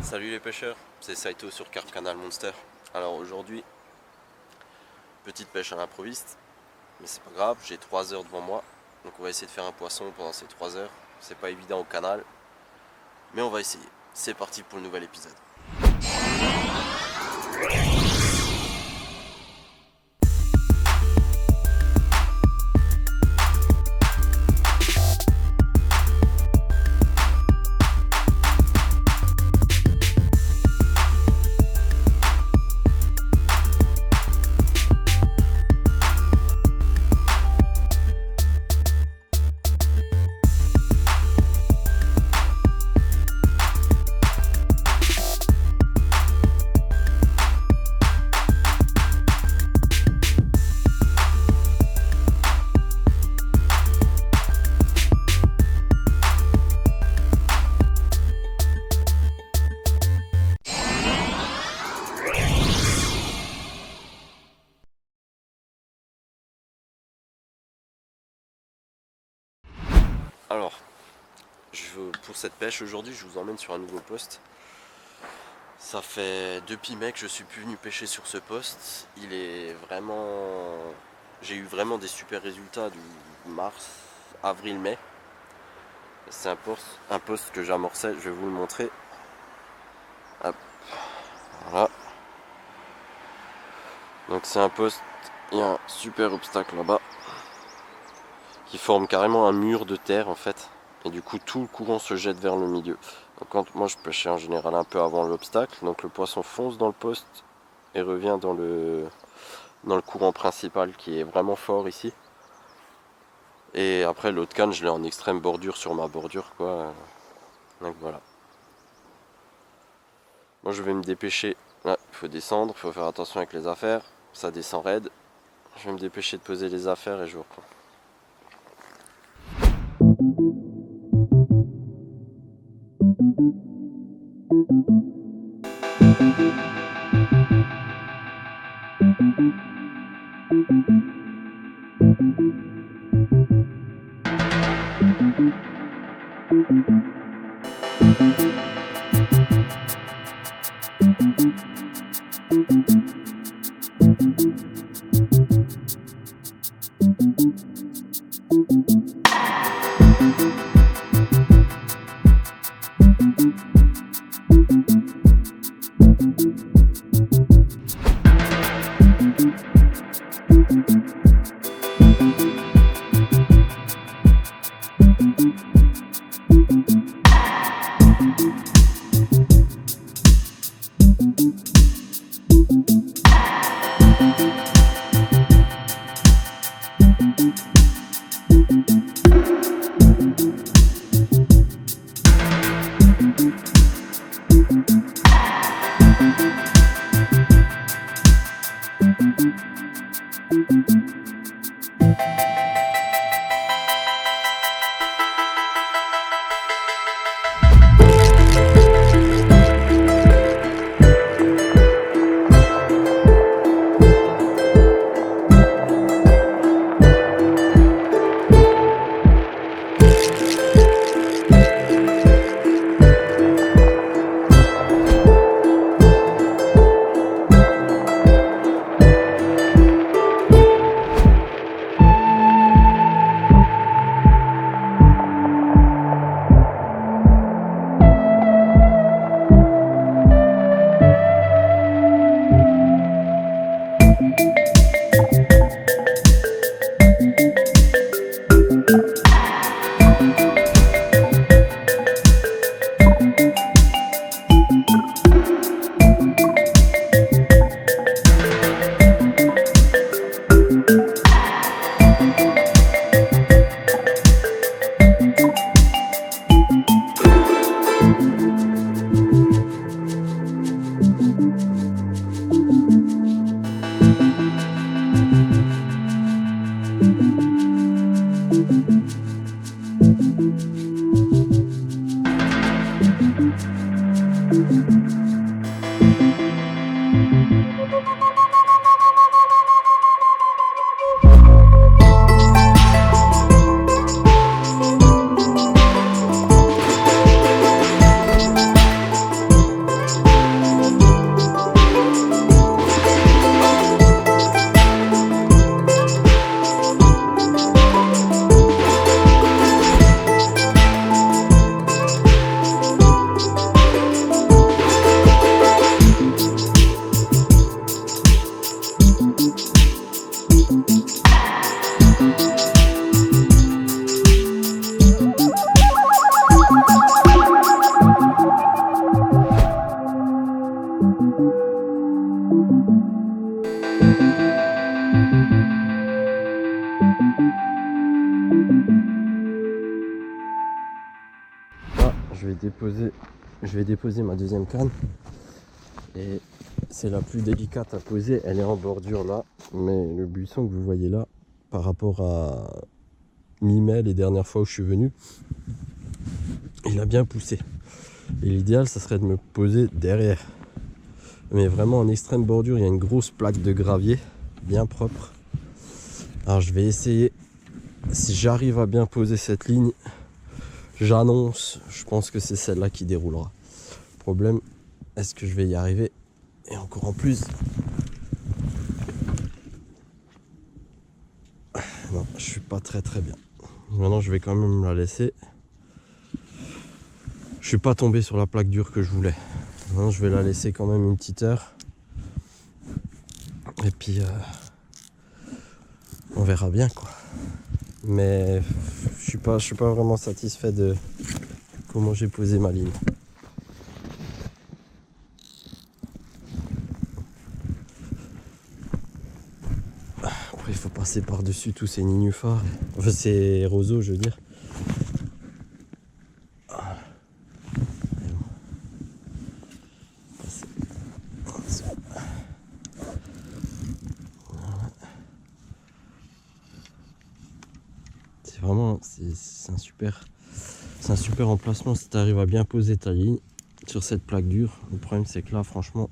Salut les pêcheurs, c'est Saito sur Carp Canal Monster. Alors aujourd'hui, petite pêche à l'improviste, mais c'est pas grave, j'ai 3 heures devant moi. Donc on va essayer de faire un poisson pendant ces 3 heures. C'est pas évident au canal, mais on va essayer. C'est parti pour le nouvel épisode. Alors, pour cette pêche aujourd'hui, je vous emmène sur un nouveau poste. Ça fait depuis mai que je suis plus venu pêcher sur ce poste. J'ai eu vraiment des super résultats du mars, avril, mai. C'est un poste que j'amorçais, je vais vous le montrer. Hop. Voilà. Donc c'est un poste, il y a un super obstacle là-bas qui forme carrément un mur de terre en fait. Et du coup tout le courant se jette vers le milieu. Donc quand moi je pêchais en général un peu avant l'obstacle, donc le poisson fonce dans le poste et revient dans le courant principal qui est vraiment fort ici. Et après l'autre canne je l'ai en extrême bordure sur ma bordure quoi. Donc voilà. Moi je vais me dépêcher. Là, il faut descendre, il faut faire attention avec les affaires. Ça descend raide. Je vais me dépêcher de poser les affaires et je vous reprends. vais déposer ma deuxième canne. Et c'est la plus délicate à poser. Elle est en bordure là. Mais le buisson que vous voyez là, par rapport à mi-mai, les dernières fois où je suis venu, il a bien poussé. Et l'idéal, ça serait de me poser derrière. Mais vraiment en extrême bordure, il y a une grosse plaque de gravier, bien propre. Alors je vais essayer, si j'arrive à bien poser cette ligne, j'annonce, je pense que c'est celle-là qui déroulera. Problème, est-ce que je vais y arriver? Et encore en plus, non, je suis pas très bien. Maintenant, je vais quand même la laisser. Je suis pas tombé sur la plaque dure que je voulais. Maintenant, je vais la laisser quand même une petite heure. Et puis, on verra bien quoi. Mais je suis pas vraiment satisfait de comment j'ai posé ma ligne. Après, il faut passer par-dessus tous ces nénuphars. Enfin, ces roseaux, je veux dire. C'est vraiment, c'est un super emplacement si tu arrives à bien poser ta ligne sur cette plaque dure. Le problème, c'est que là, franchement,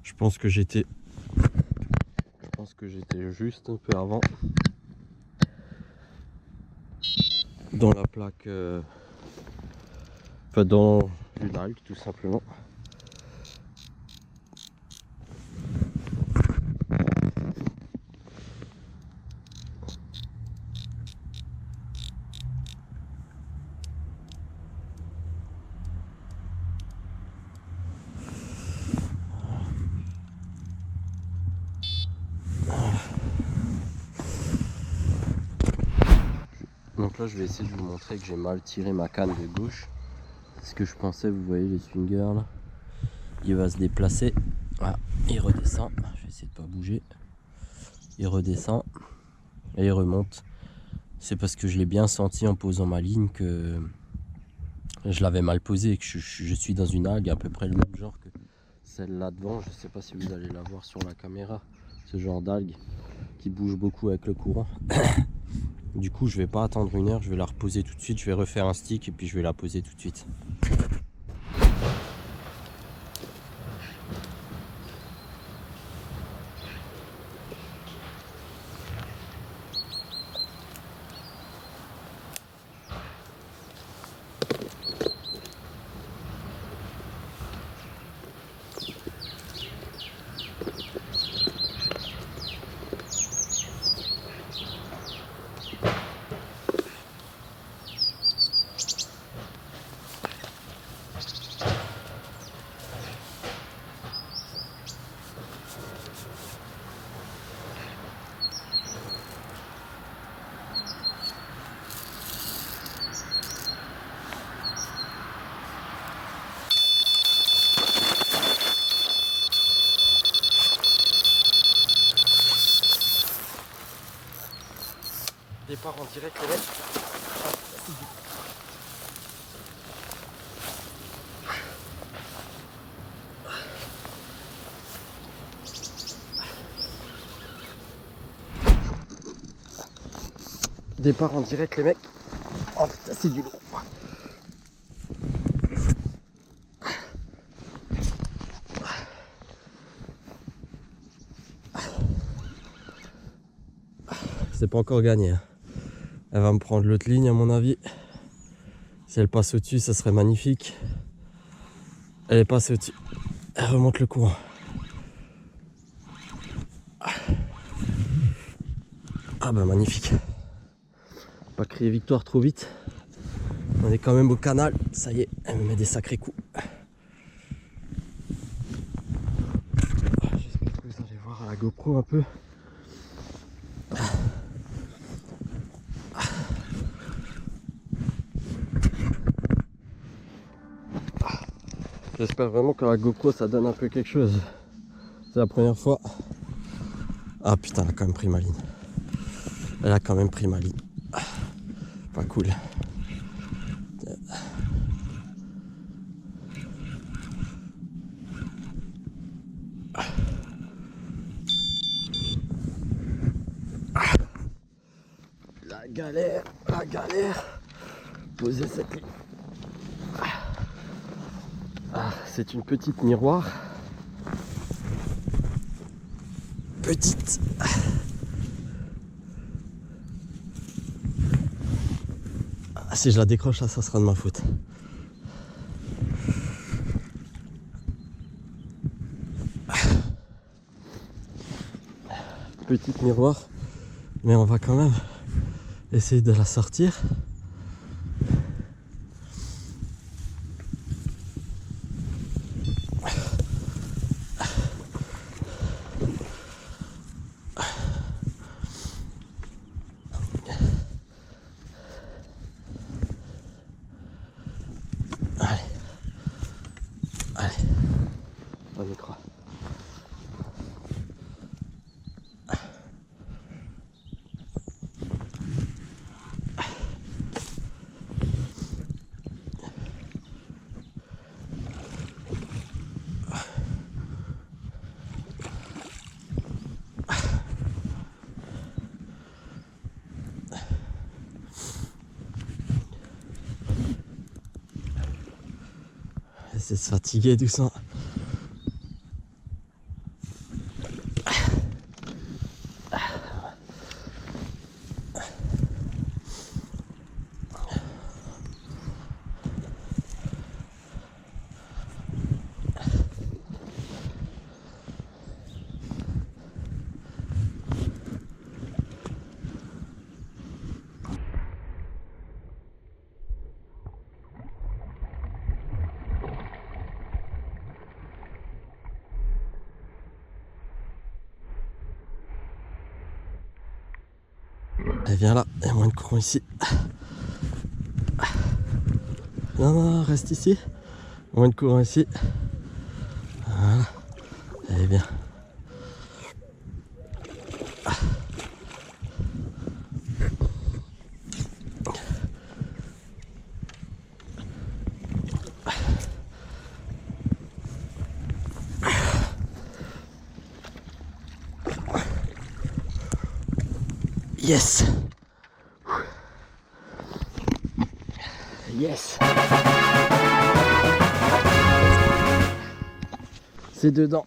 je pense que j'étais juste un peu avant dans la plaque, enfin dans une algue tout simplement. Donc là, je vais essayer de vous montrer que j'ai mal tiré ma canne de gauche. Ce que je pensais, vous voyez les swingers là, il va se déplacer. Voilà, il redescend. Je vais essayer de pas bouger. Il redescend et il remonte. C'est parce que je l'ai bien senti en posant ma ligne que je l'avais mal posée et que je suis dans une algue à peu près le même genre que celle là devant. Je sais pas si vous allez la voir sur la caméra. Ce genre d'algue qui bouge beaucoup avec le courant. Du coup, je vais pas attendre une heure, je vais la reposer tout de suite. Je vais refaire un stick et puis je vais la poser tout de suite. Départ en direct les mecs. Départ en direct les mecs. Oh putain, c'est du lourd. C'est pas encore gagné. Elle va me prendre l'autre ligne à mon avis. Si elle passe au-dessus, ça serait magnifique. Elle est passée au-dessus. Elle remonte le courant. Ah bah magnifique. Pas crier victoire trop vite. On est quand même au canal. Ça y est, elle me met des sacrés coups. J'espère que vous allez voir à la GoPro un peu. J'espère vraiment que la GoPro ça donne un peu quelque chose. C'est la première fois. Ah putain, elle a quand même pris ma ligne. Elle a quand même pris ma ligne. Pas cool. la galère. Poser cette ligne. Ah, c'est une petite miroir. Petite. Ah, si je la décroche là, ça sera de ma faute. Petite miroir, mais on va quand même essayer de la sortir. Allez, on y croit. Essayer de se fatiguer doucement. Allez, viens là, il y a moins de courant ici. Non, non, reste ici. Moins de courant ici. Voilà. Allez, bien. Yes. Yes. C'est dedans.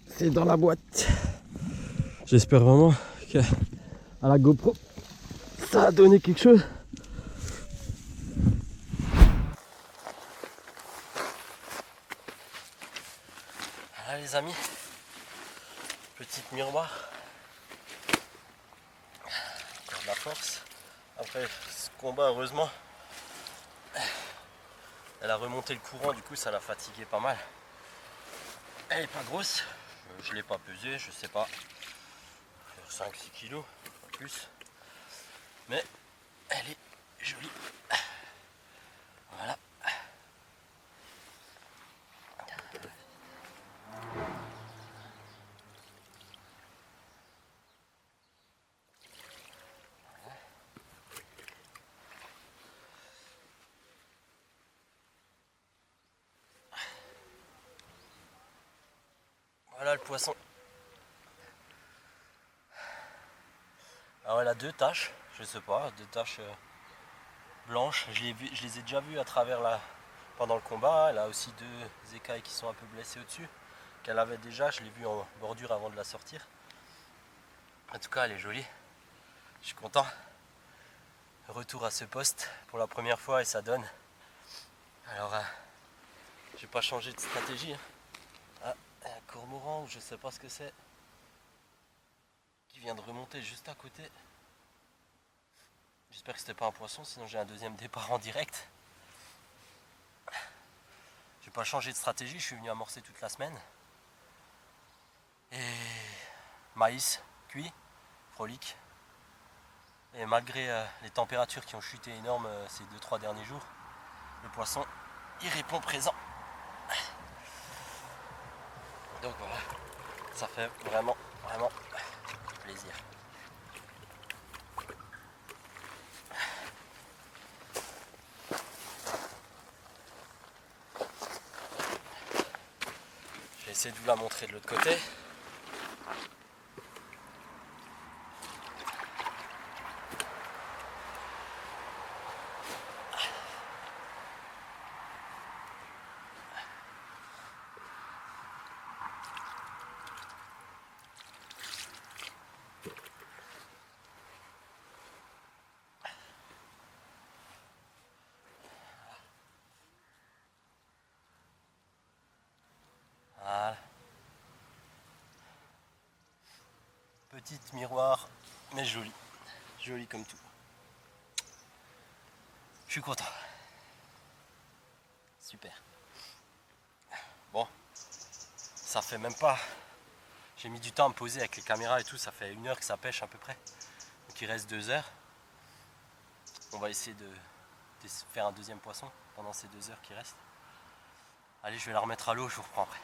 C'est dans la boîte. J'espère vraiment que à la GoPro ça a donné quelque chose. Voilà les amis. Petite miroir. Encore de la force. Après ce combat, heureusement, elle a remonté le courant, du coup ça l'a fatigué pas mal. Elle est pas grosse, je l'ai pas pesée, je sais pas, 5-6 kilos, pas plus, mais elle est jolie. Voilà. Voilà le poisson. Alors elle a deux taches, je sais pas, deux taches blanches. Je les ai déjà vues à travers pendant le combat. Elle a aussi deux écailles qui sont un peu blessées au-dessus, qu'elle avait déjà, je l'ai vue en bordure avant de la sortir. En tout cas elle est jolie, je suis content. Retour à ce poste pour la première fois et ça donne. Alors j'ai pas changé de stratégie. Ah, un cormoran ou je sais pas ce que c'est qui vient de remonter juste à côté. J'espère que c'était pas un poisson, sinon j'ai un deuxième départ en direct. J'ai pas changé de stratégie, je suis venu amorcer toute la semaine. Et maïs cuit, frolique. Et malgré les températures qui ont chuté énormes ces 2-3 derniers jours, le poisson il répond présent. Donc voilà, ça fait vraiment plaisir. Je vais essayer de vous la montrer de l'autre côté. petite miroir, mais joli. Joli comme tout. Je suis content. Super. Bon, ça fait même pas... J'ai mis du temps à me poser avec les caméras et tout, ça fait 1 heure que ça pêche à peu près. Donc il reste 2 heures. On va essayer de faire un deuxième poisson pendant ces 2 heures qui restent. Allez, je vais la remettre à l'eau, je vous reprends après.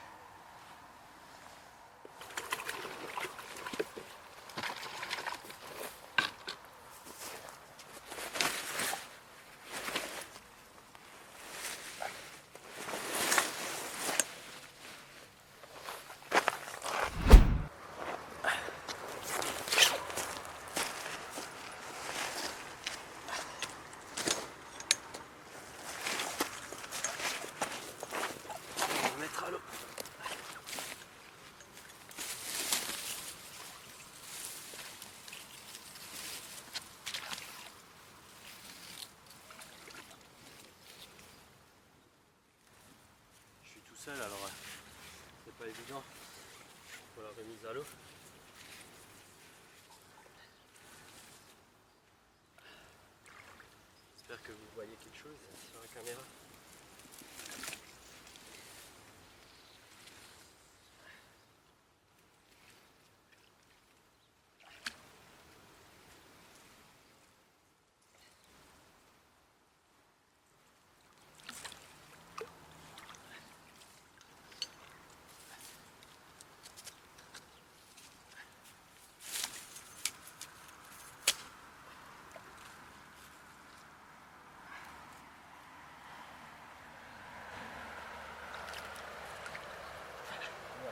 Seul, alors c'est pas évident pour la remise à l'eau. J'espère que vous voyez quelque chose sur la caméra.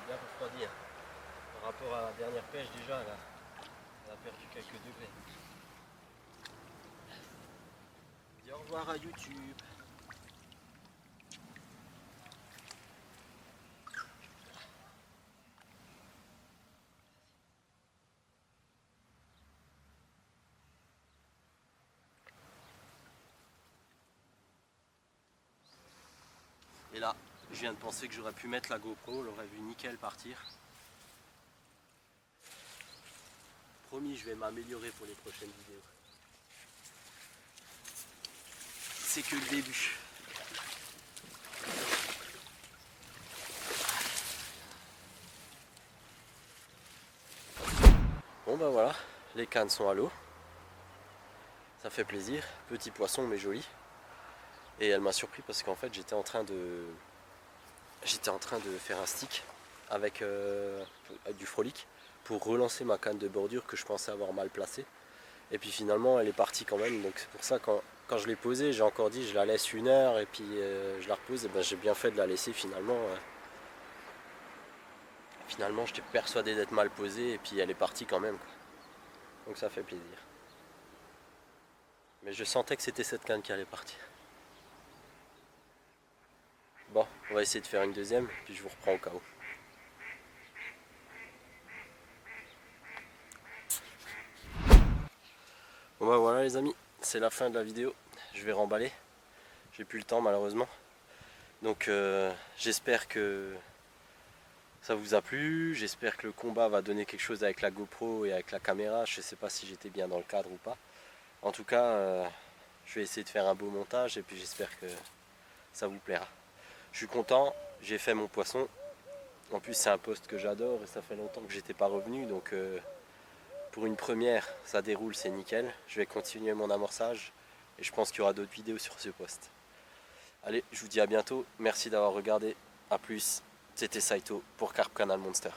Bien refroidi hein. Par rapport à la dernière pêche déjà elle a perdu quelques degrés. Dis au revoir à YouTube. Et là, je viens de penser que j'aurais pu mettre la GoPro, on l'aurait vu nickel partir. Promis, je vais m'améliorer pour les prochaines vidéos. C'est que le début. Bon ben voilà, les cannes sont à l'eau. Ça fait plaisir, petit poisson mais joli. Et elle m'a surpris parce qu'en fait j'étais en train de faire un stick avec du frolic pour relancer ma canne de bordure que je pensais avoir mal placée. Et puis finalement elle est partie quand même, donc c'est pour ça quand je l'ai posée, j'ai encore dit je la laisse 1 heure et puis je la repose. Et ben j'ai bien fait de la laisser finalement. Finalement j'étais persuadé d'être mal posée et puis elle est partie quand même, quoi. Donc ça fait plaisir. Mais je sentais que c'était cette canne qui allait partir. Bon, on va essayer de faire une deuxième, puis je vous reprends au cas où. Bon bah voilà les amis, c'est la fin de la vidéo. Je vais remballer. J'ai plus le temps malheureusement. Donc j'espère que ça vous a plu. J'espère que le combat va donner quelque chose avec la GoPro et avec la caméra. Je sais pas si j'étais bien dans le cadre ou pas. En tout cas, je vais essayer de faire un beau montage et puis j'espère que ça vous plaira. Je suis content, j'ai fait mon poisson. En plus c'est un poste que j'adore et ça fait longtemps que j'étais pas revenu, donc pour une première ça déroule, c'est nickel. Je vais continuer mon amorçage et je pense qu'il y aura d'autres vidéos sur ce poste. Allez, je vous dis à bientôt, merci d'avoir regardé, à plus, c'était Saito pour Carp Canal Monster.